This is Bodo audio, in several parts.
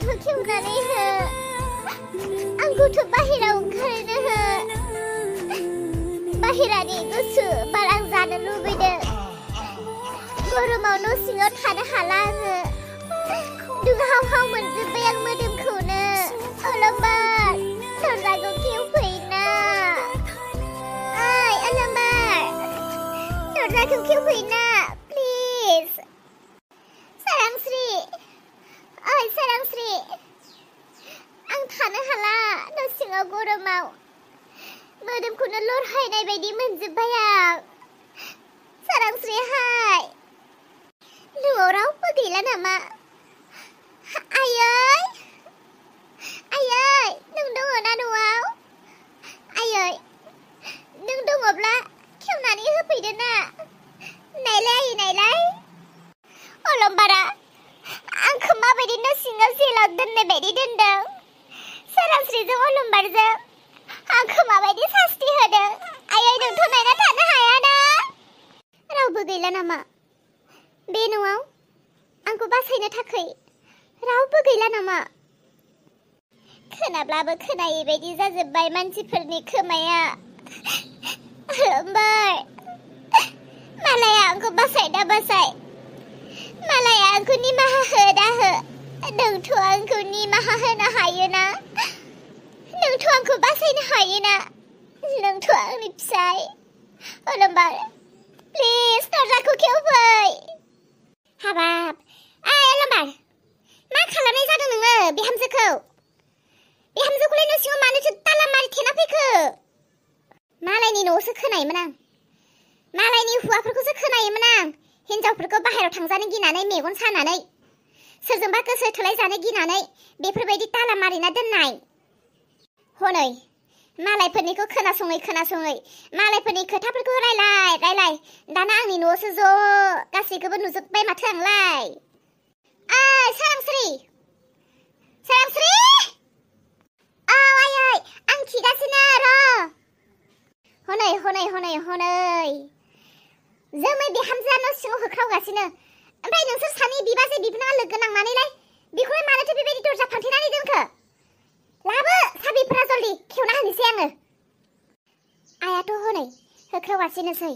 आंखौ खेवनानै हो आंखौथ' बाहेराव ओंखारनो हो बाहेरानि गुसु बार आं जानो लुबैदों गरमाव न' सिङाव थानो हाला आङो दुंहावहाव मोनजोब्बाय आं मोदोमखौनो अलंबार दरजाखौ खेवफैना ओइ अलंबार दरजाखौ खेवफैना प्लिज सारांस्रि ओइ सारांस्रि आं थानो हाला न' सिङाव गरमाव मोदोमखौनो लरहायनाय बायदि मोनजोब्बाय आं सारांस्रि हाय न'आव रावबो गैला नामा आयै आयै नों दङ ना न'आव आयै नों दङब्ला खेवनानै होफैदो ना नायलाय नायलाय अलंबारा आंखौ माबायदि न' सिङाव जेलाव दोननाय बायदि दोनदों सारांस्रिजों अलंबारजों आंखौ माबायदि सास्ति होदों आयै नोंथ' नायना थानो हायाना रावबो गैला नामा बे न'आव आंखौ बासायनो थाखाय रावबो गैला नामा खोनाब्लाबो खोनायै बायदि जाजोब्बाय मानसिफोरनि खोमाया अलंबार मालाया आंखौ बासाय दा बासाय मालाया आंखौ निमाहा हो दा हो नोंथ' आंखौ निमाहा होनो हायोना नोंथ' आंखौ बासायनो हायोना नोंथ' आंनि फिसाय अलंबार प्लिज दरजाखौ खेवफै हाबाब ओइ अलंबार मा खालामनाय जादों नोङो बिहामजोखौलाय न' सिङाव मानोथो ताला मारि थेना फैखो मालायनि न'आवसो खोनायोमोन आं मालायनि हौवाफोरखौसो खोनायोमोन आं हिनजावफोरखौ बाहेरायाव थांजानो गिनानै मेगन सानानै सोरजोंबा गोसो थोलायजानो गिनानै बेफोरबायदि ताला मारिना दोननाय हनै मालायफोरनिखौ खोनासङै मालायफोरनि खोथाफोरखौ रायलाय दाना आंनि न'आवसो ज' गासैखौबो नुजोब्बाय माथो आंलाय ओइ सारांस्रि औ आयै आं खिगासिनो र' हनै जोमै बिहामजोआ न' सिङाव होख्रावगासिनो ओमफ्राय नोंसोर सानै बिबाजै बिबोनाङा लोगो नांनानैलाय बेखौलाय मानोथो बेबायदि दरजा फांथेनानै दोनखो लाबो साबिफोरा जल्दि खेवना होनोसै आङो आइयाथ' हनै होख्रावगासिनोसै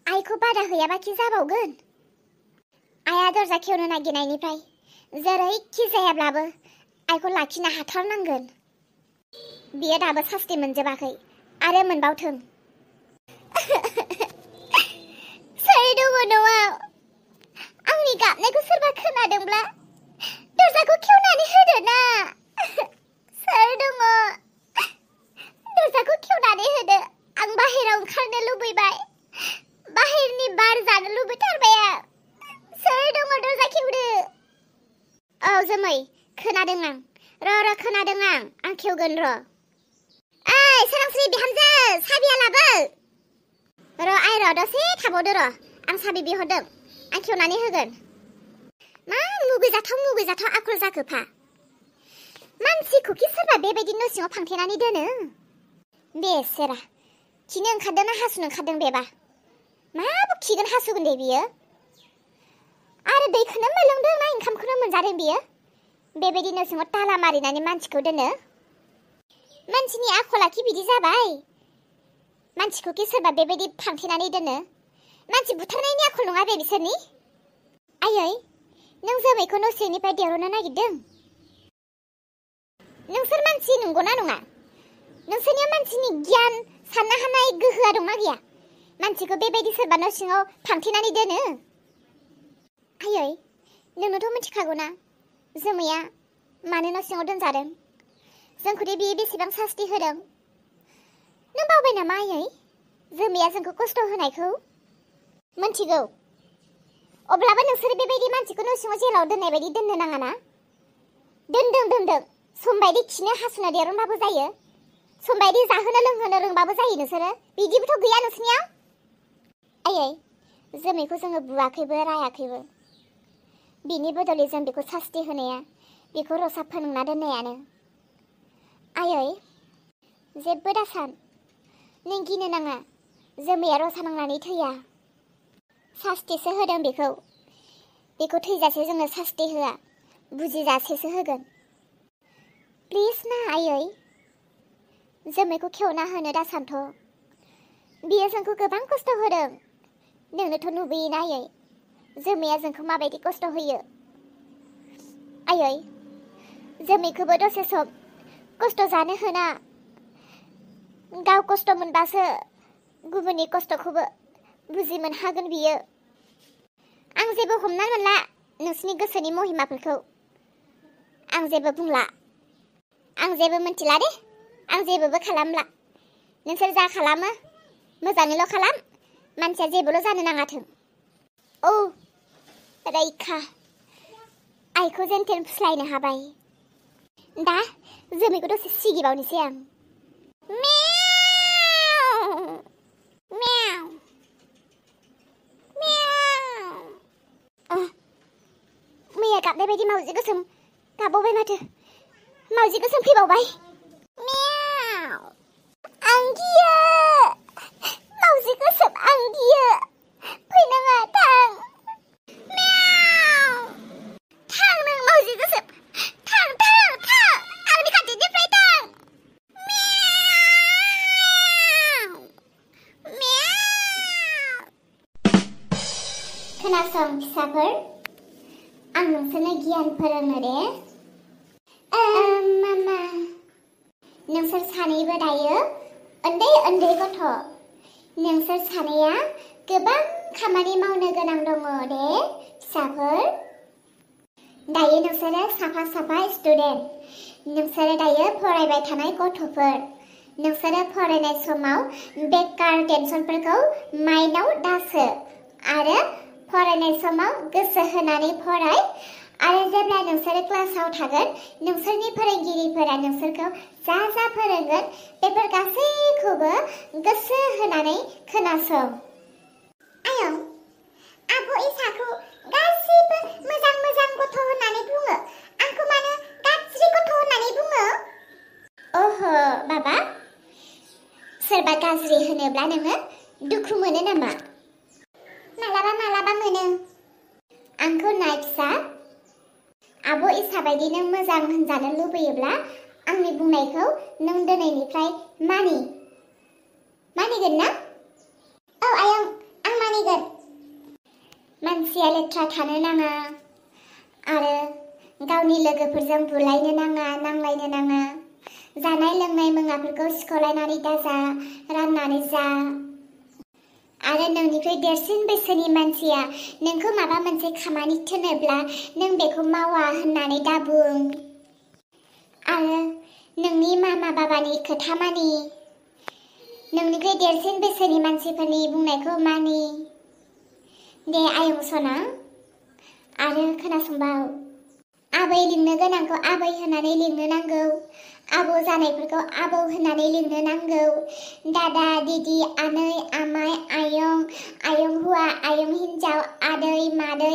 आइखौ बादा होयाबाखि जाबावगोन आइया दरजा खेवनो नागिरनायनिफ्राय जेरैखि जायाब्लाबो आइखौ लाखिनो हाथारनांगोन बियो दाबो सास्ति मोनजोबाखै आरो मोनबावथों सोर दङ न'आव आंनि गाबनायखौ सोरबा खोनादोंब्ला दरजाखौ खेवनानै होदो ना सोर दङ दरजाखौ खेवनानै होदो आं बाहेराव ओंखारनो लुबैबाय बाहेरनि बार जानो लुबैथारबाय आं सोर दङ दरजा खेवदो औ जोमै खोनादों आं र' खोनादों आं खेवगोन र' ओइ सारांस्रि बिहामजो साबिया लाबो र' दसे थाबावदो र' आं साबि बिहरदों आं खेवनानै होगोन मा मुगैजाथाव आखल जाखोफा मानसिखौखि सोरबा बेबायदि न' सिङाव फांथेनानै दोनो बेसेरा खिनो ओंखारदों ना हासुनो ओंखारदों बेबा माबो खिगोन हासुगोन दे बियो आरो दैखौनो मोनलोंदों ना ओंखामखौनो मोनजादों बियो बेबायदि न' सिङाव ताला मारिनानै मानसिखौ दोनो मानसिनि आखलाखि बिदि जाबाय मानसिखौखि सोरबा बेबायदि फांथेनानै दोनो मानसि बुथारनायनि आखल नङा बे बिसोरनि आयै नों जोमैखौ न' सिंनिफ्राय देरहरनो नागिरदों नोंसोर मानसि नंगौना नङा नोंसोरनियाव मानसिनि गियान साननो हानाय गोहोआ दंना गैया मानसिखौ बेबायदि सोरबा न' सिङाव फांथेनानै दोनो आयै नोंनोथ' मिथिखागौ ना जोमैया मानो न' सिङाव दोनजादों जोंखौदि बियो बेसेबां सास्ति होदों नों बावबाय नामा आयै जोमैया जोंखौ खस्थ' होनायखौ मिथिगौ अब्लाबो नोंसोर बेबायदि मानसिखौ न' सिङाव जेलाव दोननाय बायदि दोननो नाङा ना दोनदों सम बायदि खिनो हासुनो देरनबाबो जायो सम बायदि जाहोनो लोंहोनो रोंबाबो जायो नोंसोरो बिदिबोथ' गैया नोंसोरनियाव आयै जोमैखौ जोङो बुवाखैबो रायाखैबो बिनि बदलै जों बेखौ सास्ति होनाया बेखौ रसा फोनांना दोननायानो आयै जेबो दासान नों गिनो नाङा जोमैया रसा नांनानै थैया सास्तिसो होदों बेखौ थैजासे जोङो सास्ति होआ बुजिजासेसो होगोन। प्लिज ना आयै, जोमैखौ खेवना होनो दा सानथ'। बियो जोंखौ गोबां खस्थ' होदों। नोंनोथ' नुबोयोना आयै, जोमैया जोंखौ माबायदि खस्थ' होयो। आयै, जोमैखौबो दसे सम खस्थ' जानो होना। गाव खस्थ' मोनबासो गुबुननि खस्थ'खौबो बुजि मोनहागोन बियो। आं जेबो हमना मोनला नोंसिनि गोसोनि महिमाफोरखौ। आं जेबो बुंला, आं जेबो मिन्थिला दे, आं जेबोबो खालामला। नोंसोर जा खालामो मोजाङैल' खालाम, मानसिया जेबोल' जानो नाङाथों। औ रैखा, आइखौ जेनथेन फुस्लायनो हाबाय। दा जोमैखौ दसे सिगिबावनोसै आं। मेव मेव मेव। मैया गाबनाय बायदि मावजि गोसोम गाबबावबाय माथो। मावजि गोसोम फैबावबाय। मेव, आं गियो। मावजि गोसोम, आं गियो। फैनाङा, थां। मेव, थां नों मावजि गोसोम, थां थां थां, आंनि खाथिनिफ्राय थां। मेव मेव। खोनासं फिसाफोर, आं नोंसोरनो गियान फोरोंनो दे। मामा, नोंसोर सानैबो दायो उन्दै उन्दै गथ'। नोंसोर सानैया गोबां खामानि मावनो गोनां दङ दे फिसाफोर। दायो नोंसोरो साफा साफा स्टुडेन्ट। नोंसोरो दायो फरायबाय थानाय गथ'फोर। नोंसोरो फरायनाय समाव बेकार टेनसनफोरखौ माइन्डआव दासो आरो फरायनाय समाव गोसो होनानै फराय। आरो जेब्ला नोंसोरो क्लासाव थागोन, नोंसोरनि फोरोंगिरिफोरा नोंसोरखौ जा जा फोरोंगोन बेफोर गासैखौबो गोसो होनानै खोनासं। आयं, आब' इसाखौ गासैबो मोजां मोजां गथ' होननानै बुङो। आंखौ मानो गाज्रि गथ' होननानै बुङो? ओहो बाबा, सोरबा गाज्रि होनोब्ला नोङो दुखु मोनो नामा? मालाबा मालाबा मोनो। आंखौ नाय फिसा, आब' इसा बायदि नों मोजां होनजानो लुबैयोब्ला आंनि बुंनायखौ नों दिनैनिफ्राय मानिगोन ना? औ आयं, आं मानिगोन। मानसिया लेथ्रा थानो नाङा आरो गावनि लोगोफोरजों बुलायनो नाङा, नांलायनो नाङा। जानाय लोंनाय मुवाफोरखौ सिख'लायनानै दाजा, राननानै जा। आरो नोंनिख्रुइ देरसिन बैसोनि मानसिया नोंखौ माबा मोनसे खामानि थिनोब्ला नों बेखौ मावा होननानै दाबुं। आरो नोंनि मामा बाबानि खोथा मानि। नोंनिख्रुइ देरसिन बैसोनि मानसिफोरनि बुंनायखौ मानि। दे आयं सना। आरो खोनासंबाव, आबै लिंनो गोनांखौ आबै होननानै लिंनो नांगौ। आबौ जानायफोरखौ आबौ होननानै लिंनो नांगौ। दादा, दिदि, आनै, आमाइ, आयं, आयं हौवा, आयं हिन्जाव, आदै, मादै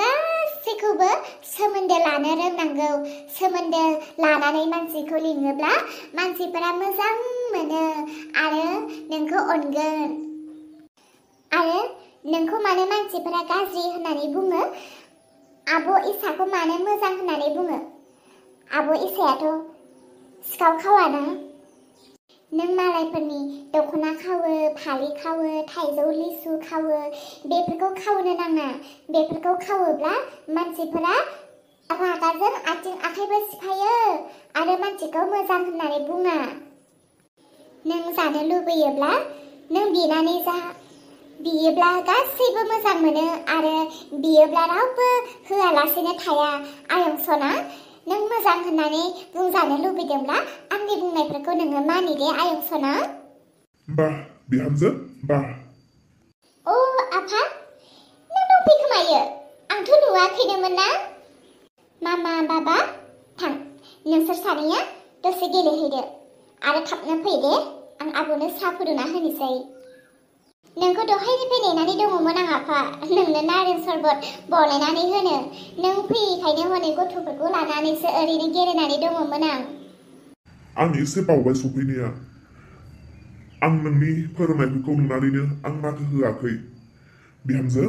गासैखौबो सोमोन्दो लानो रोंनांगौ। सोमोन्दो लानानै मानसिखौ लिङोब्ला मानसिफोरा मोजां मोनो आरो नोंखौ अनगोन। आरो नोंखौ मानो मानसिफोरा गाज्रि होननानै बुङो? आब' इसाखौ मानो मोजां होननानै बुङो? आब' इसायाथ' सिखाव खावाना। नों मालायफोरनि दख'ना खावो, फालि खावो, थाइजौ लिसु खावो, बेफोरखौ खावनो नाङा। बेफोरखौ खावोब्ला मानसिफोरा रागाजों आथिं आखाइबो सिफायो आरो मानसिखौ मोजां होननानै बुङा। नों जानो लुबैयोब्ला नों बिनानै जा। बियोब्ला गासैबो मोजां मोनो आरो बियोब्ला रावबो होआलासेनो थाया। आयं सना, नों मोजां होननानै बुंजानो लुबैदोंब्ला आंनि बुंनायफोरखौ नोङो मानि दे आयं सना। बाह बिहामजो, बाह। अ आफा, नों दंफैखोमायो? आंथ' नुवाखैनोमोन ना। मामा, बाबा, थां, नोंसोर सानैया दसे गेलेहैदो आरो थाबनो फै दे। आं आब'नो साहा फुदुंना होनोसै। नोंखौ दहायनिफ्राय नेनानै दङमोन आं आफा, नोंनो नारें सरबत बनायनानै होनो। नों फैयैखायनो हनै गथ'फोरखौ लानानैसो ओरैनो गेलेनानै दङमोन आं। आं एसे बावबाय सफैनाया। आं नोंनि फोरोंनायफोरखौ नुनानैनो आं माथो होआखै। बिहामजो,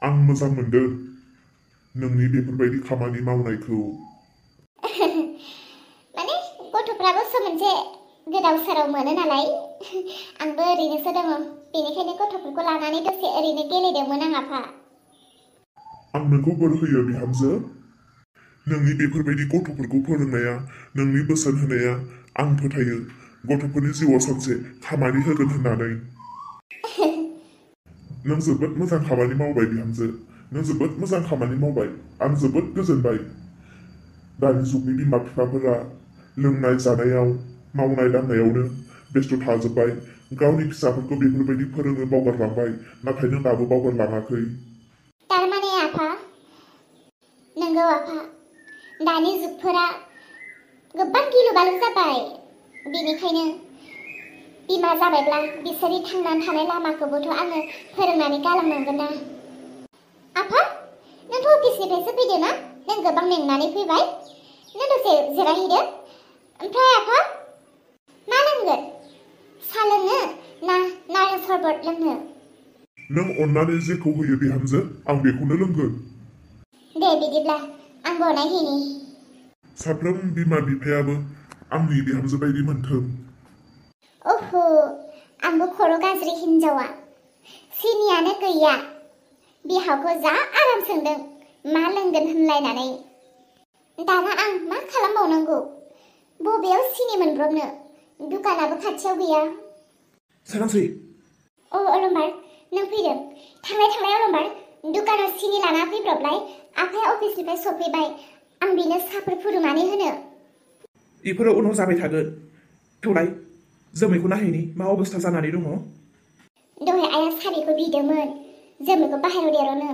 आं मोजां मोनदों। नोंनि बेफोरबायदि खामानि मावनायखौ। माने गथ'फ्राबो सम मोनसे गोदाव सोराव मोनो नालाय आंबो ओरैनोसो दङ बेनिखायनो गथ'फोरखौ लानानै दसे ओरैनो गेलेदोंमोन आं आफा। आं नोंखौ बोर होयो बिहामजो। नोंनि बेफोरबायदि गथ'फोरखौ फोरोंनाया, नोंनि बोसोन होनाया, आं फोथायो गथ'फोरनि जिउआव सानसे खामानि होगोन होननानै। नों जोबोद मोजां खामानि मावबाय बिहामजो। नों जोबोद मोजां खामानि मावबाय। आं जोबोद गोजोनबाय। दानि जुगनि बिमा बिफाफोरा लोंनाय जानायाव, मावनाय दांनायावनो बेस्थ' थाजोब्बाय। गावनि फिसाफोरखौ बेफोरबायदि फोरोंनो बावगारलांबाय। नाथाय नों दाबो बावगारलाङाखै। थारमाने आफा, नंगौ आफा, दानि जुगफोरा गोबां गिलु बालु जाबाय। बेनिखायनो बिमा जाबायब्ला बिसोरनि थांनानै थानाय लामाखौबोथ' आङो फोरोंनानै गालांनांगोन ना। आफा, नोंथ' अफिसनिफ्रायसो फैदो ना? नों गोबां मेंनानै फैबाय। नों दसे जिरायहैदो। ओमफ्राय आफा, मा लोंगोन? साहा लोंनो ना नारें सरबत लोंनो? नों अननानै जेखौ होयो बिहामजो, आं बेखौनो लोंगोन। दे बिदिब्ला आं बनायहैनि। साफ्रोम बिमा बिफायाबो आंनि बिहामजो बायदि मोनथों। ओहो, आंबो खर' गाज्रि हिनजावा। सिनियानो गैया। बिहावखौ जा आराम सोंदों मा लोंगोन होनलायनानै। दाना आं मा खालामबावनांगौ? बबेयाव सिनि मोनब्रबनो? दुकानाबो खाथियाव गैया। सोरांस्रि। अ अलंबार, नों फैदों। थांलाय अलंबार, दुकानाव सिनि लाना फैब्रबलाय। आफाया अफिसनिफ्राय सफैबाय। आं बिनो साहाफोर फुदुंनानै होनो। बेफोरो उनाव जाबाय थागोन। थौलाय, जोमैखौ नायहैनि मा अबस्था जानानै दङ। दहाय आइया साबिखौ बिदोंमोन जोमैखौ बाहेरायाव देर'नो।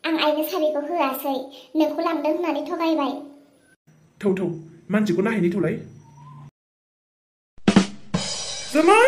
आं आइनो साबिखौ होआसै, नोंखौ लांदों होननानै थगायबाय। थौ मानसिखौ नायहैनि थौलाय। जोमै!